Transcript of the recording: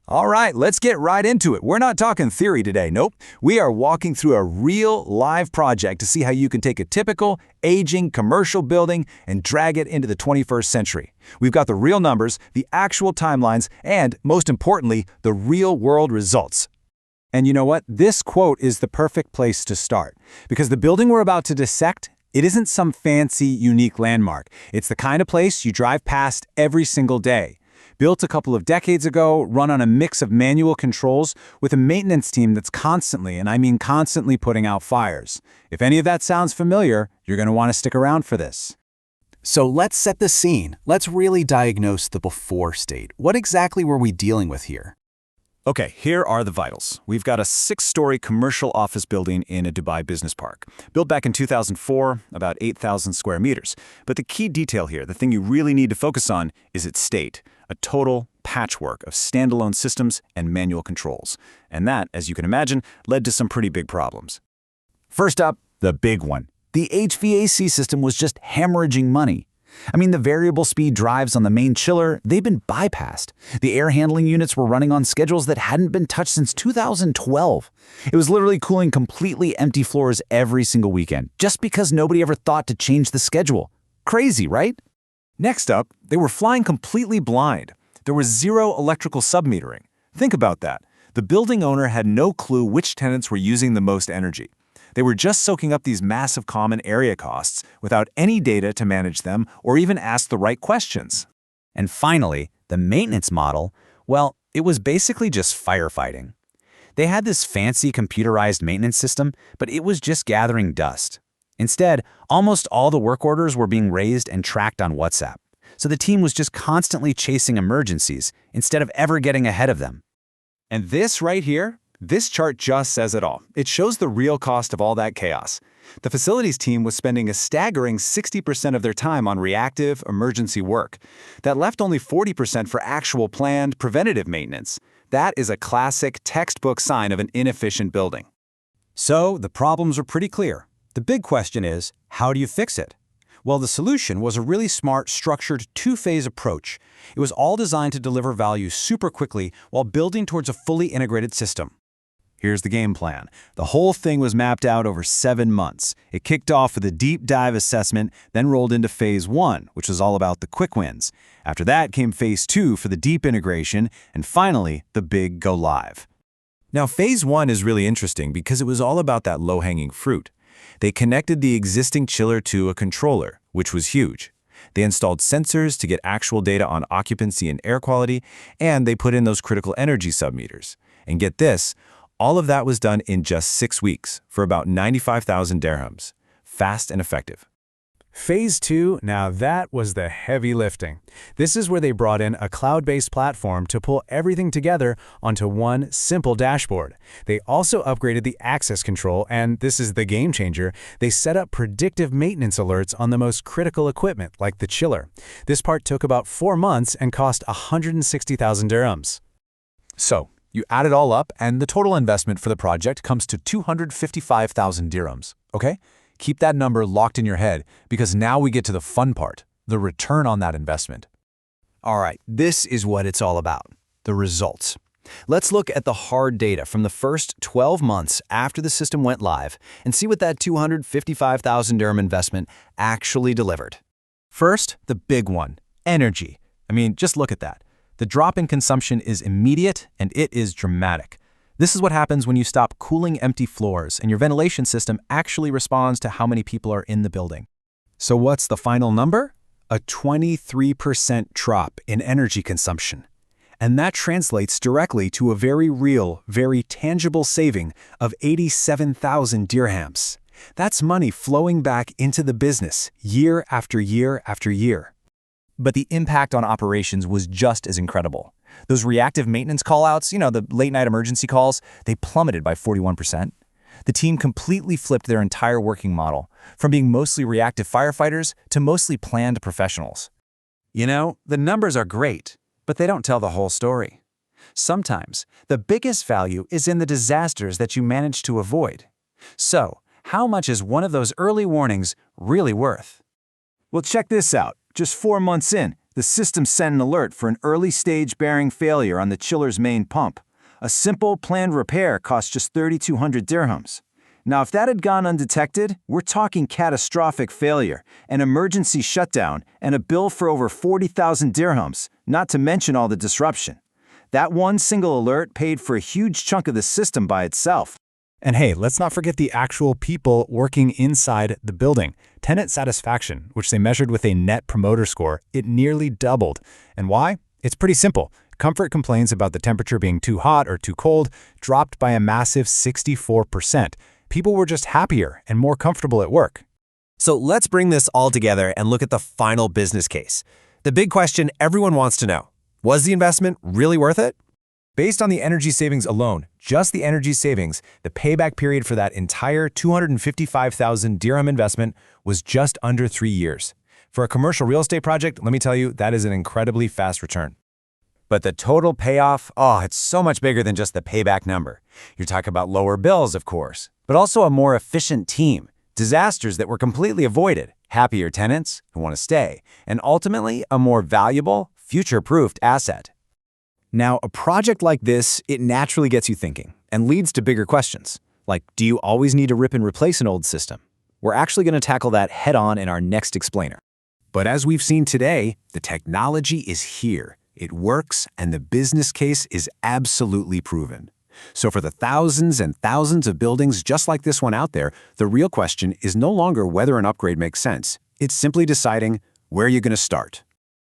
All right, let's get right into it. We're not talking theory today, nope. We are walking through a real live project to see how you can take a typical, aging commercial building and drag it into the 21st century. We've got the real numbers, the actual timelines, and, most importantly, the real-world results. And you know what? This quote is the perfect place to start, because the building we're about to dissect, it isn't some fancy, unique landmark. It's the kind of place you drive past every single day. Built a couple of decades ago, run on a mix of manual controls with a maintenance team that's constantly, and I mean constantly, putting out fires. If any of that sounds familiar, you're going to want to stick around for this. So let's set the scene. Let's really diagnose the before state. What exactly were we dealing with here? Okay, here are the vitals. We've got a 6-story commercial office building in a Dubai business park. Built back in 2004, about 8,000 square meters. But the key detail here, the thing you really need to focus on, is its state. A total patchwork of standalone systems and manual controls. And that, as you can imagine, led to some pretty big problems. First up, the big one. The HVAC system was just hemorrhaging money. I mean, the variable speed drives on the main chiller, they've been bypassed. The air handling units were running on schedules that hadn't been touched since 2012. It was literally cooling completely empty floors every single weekend, just because nobody ever thought to change the schedule. Crazy, right? Next up, they were flying completely blind. There was zero electrical submetering. Think about that. The building owner had no clue which tenants were using the most energy. They were just soaking up these massive common area costs without any data to manage them or even ask the right questions. And finally, the maintenance model, well, it was basically just firefighting. They had this fancy computerized maintenance system, but it was just gathering dust. Instead, almost all the work orders were being raised and tracked on WhatsApp. So the team was just constantly chasing emergencies instead of ever getting ahead of them. And this right here? This chart just says it all. It shows the real cost of all that chaos. The facilities team was spending a staggering 60% of their time on reactive, emergency work. That left only 40% for actual planned, preventative maintenance. That is a classic textbook sign of an inefficient building. So the problems are pretty clear. The big question is, how do you fix it? Well, the solution was a really smart, structured, two-phase approach. It was all designed to deliver value super quickly while building towards a fully integrated system. Here's the game plan. The whole thing was mapped out over 7 months. It kicked off with a deep dive assessment, then rolled into phase 1, which was all about the quick wins. After that came phase 2 for the deep integration, and finally, the big go live. Now, phase 1 is really interesting because it was all about that low-hanging fruit. They connected the existing chiller to a controller, which was huge. They installed sensors to get actual data on occupancy and air quality, and they put in those critical energy submeters. And get this, all of that was done in just 6 weeks for about 95,000 dirhams. Fast and effective. Phase 2, now that was the heavy lifting. This is where they brought in a cloud-based platform to pull everything together onto one simple dashboard. They also upgraded the access control, and this is the game changer, they set up predictive maintenance alerts on the most critical equipment, like the chiller. This part took about 4 months and cost 160,000 dirhams. So, you add it all up, and the total investment for the project comes to 255,000 dirhams, okay? Keep that number locked in your head, because now we get to the fun part, the return on that investment. All right, this is what it's all about, the results. Let's look at the hard data from the first 12 months after the system went live and see what that 255,000 dirham investment actually delivered. First, the big one, energy. I mean, just look at that. The drop in consumption is immediate, and it is dramatic. This is what happens when you stop cooling empty floors and your ventilation system actually responds to how many people are in the building. So what's the final number? A 23% drop in energy consumption. And that translates directly to a very real, very tangible saving of 87,000 dirhams. That's money flowing back into the business year after year after year. But the impact on operations was just as incredible. Those reactive maintenance callouts, the late-night emergency calls, they plummeted by 41%. The team completely flipped their entire working model, from being mostly reactive firefighters to mostly planned professionals. The numbers are great, but they don't tell the whole story. Sometimes, the biggest value is in the disasters that you manage to avoid. So, how much is one of those early warnings really worth? Well, check this out. Just 4 months in, The system sent an alert for an early-stage bearing failure on the chiller's main pump. A simple, planned repair cost just 3,200 dirhams. Now, if that had gone undetected, we're talking catastrophic failure, an emergency shutdown, and a bill for over 40,000 dirhams, not to mention all the disruption. That one single alert paid for a huge chunk of the system by itself. And hey, let's not forget the actual people working inside the building. Tenant satisfaction, which they measured with a net promoter score, it nearly doubled. And why? It's pretty simple. Comfort complaints about the temperature being too hot or too cold dropped by a massive 64%. People were just happier and more comfortable at work. So let's bring this all together and look at the final business case. The big question everyone wants to know: was the investment really worth it? Based on the energy savings alone, just the energy savings, the payback period for that entire 255,000 dirham investment was just under 3 years. For a commercial real estate project, let me tell you, that is an incredibly fast return. But the total payoff, it's so much bigger than just the payback number. You're talking about lower bills, of course, but also a more efficient team, disasters that were completely avoided, happier tenants who want to stay, and ultimately a more valuable, future-proofed asset. Now, a project like this, it naturally gets you thinking and leads to bigger questions. Like, do you always need to rip and replace an old system? We're actually going to tackle that head-on in our next explainer. But as we've seen today, the technology is here. It works, and the business case is absolutely proven. So for the thousands and thousands of buildings just like this one out there, the real question is no longer whether an upgrade makes sense. It's simply deciding where you're going to start.